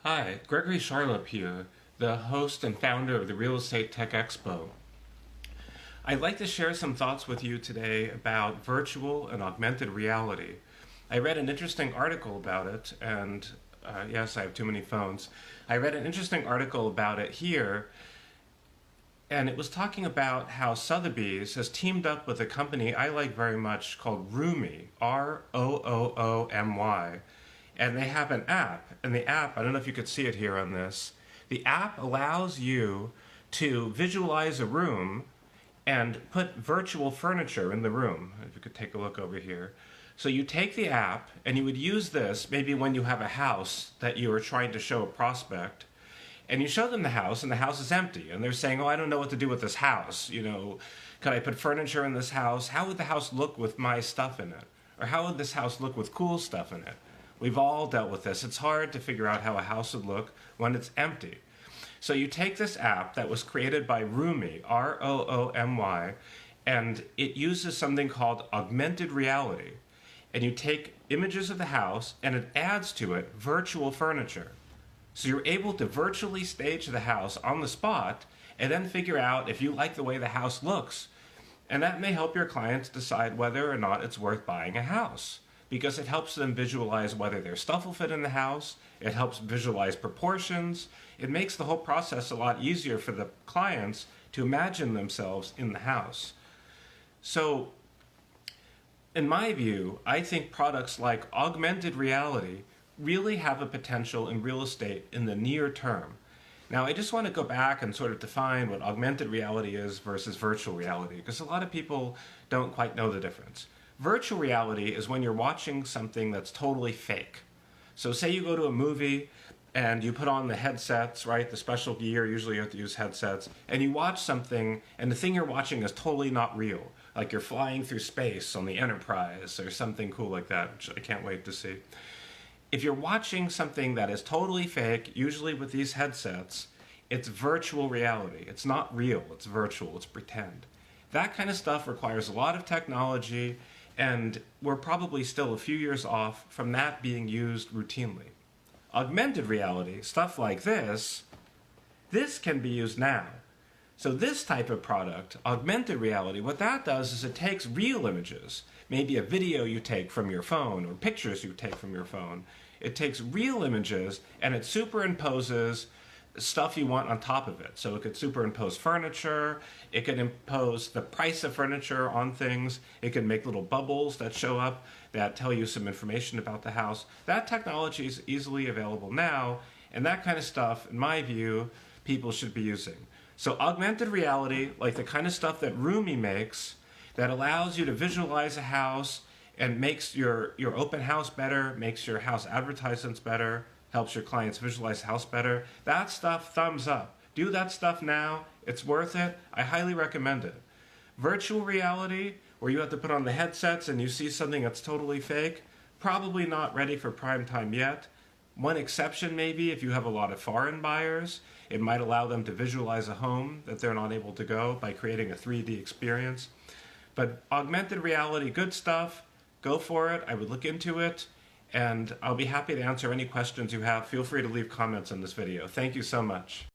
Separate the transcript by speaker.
Speaker 1: Hi, Gregory Charlop here, the host and founder of the Real Estate Tech Expo. I'd like to share some thoughts with you today about virtual and augmented reality. I read an interesting article about it, and yes, I have too many phones. I read an interesting article about it here, and it was talking about how Sotheby's has teamed up with a company I like very much called RumiR, R-O-O-O-M-Y. And they have an app, and the app, I don't know if you could see it here on this, the app allows you to visualize a room and put virtual furniture in the room. If you could take a look over here. So you take the app, and you would use this maybe when you have a house that you are trying to show a prospect, and you show them the house, and the house is empty, and they're saying, oh, I don't know what to do with this house. You know, could I put furniture in this house? How would the house look with my stuff in it? Or how would this house look with cool stuff in it? We've all dealt with this. It's hard to figure out how a house would look when it's empty. So you take this app that was created by RumiR, R-O-O-M-Y, and it uses something called augmented reality. And you take images of the house and it adds to it virtual furniture. So you're able to virtually stage the house on the spot and then figure out if you like the way the house looks. And that may help your clients decide whether or not it's worth buying a house, because it helps them visualize whether their stuff will fit in the house, it helps visualize proportions, it makes the whole process a lot easier for the clients to imagine themselves in the house. So, in my view, I think products like augmented reality really have a potential in real estate in the near term. Now, I just want to go back and sort of define what augmented reality is versus virtual reality, because a lot of people don't quite know the difference. Virtual reality is when you're watching something that's totally fake. So say you go to a movie and you put on the headsets, right, the special gear, usually you have to use headsets, and you watch something and the thing you're watching is totally not real. Like you're flying through space on the Enterprise or something cool like that, which I can't wait to see. If you're watching something that is totally fake, usually with these headsets, it's virtual reality. It's not real, it's virtual, it's pretend. That kind of stuff requires a lot of technology, and we're probably still a few years off from that being used routinely. Augmented reality, stuff like this can be used now. So this type of product, augmented reality, what that does is it takes real images, maybe a video you take from your phone or pictures you take from your phone. It takes real images and it superimposes stuff you want on top of it. So it could superimpose furniture, it could impose the price of furniture on things, it could make little bubbles that show up that tell you some information about the house. That technology is easily available now, and that kind of stuff, in my view, people should be using. So augmented reality, like the kind of stuff that RumiR makes, that allows you to visualize a house and makes your open house better, makes your house advertisements better, helps your clients visualize the house better. That stuff, thumbs up. Do that stuff now. It's worth it. I highly recommend it. Virtual reality, where you have to put on the headsets and you see something that's totally fake, probably not ready for prime time yet. One exception maybe, if you have a lot of foreign buyers, it might allow them to visualize a home that they're not able to go by creating a 3D experience. But augmented reality, good stuff. Go for it. I would look into it. And I'll be happy to answer any questions you have. Feel free to leave comments on this video. Thank you so much.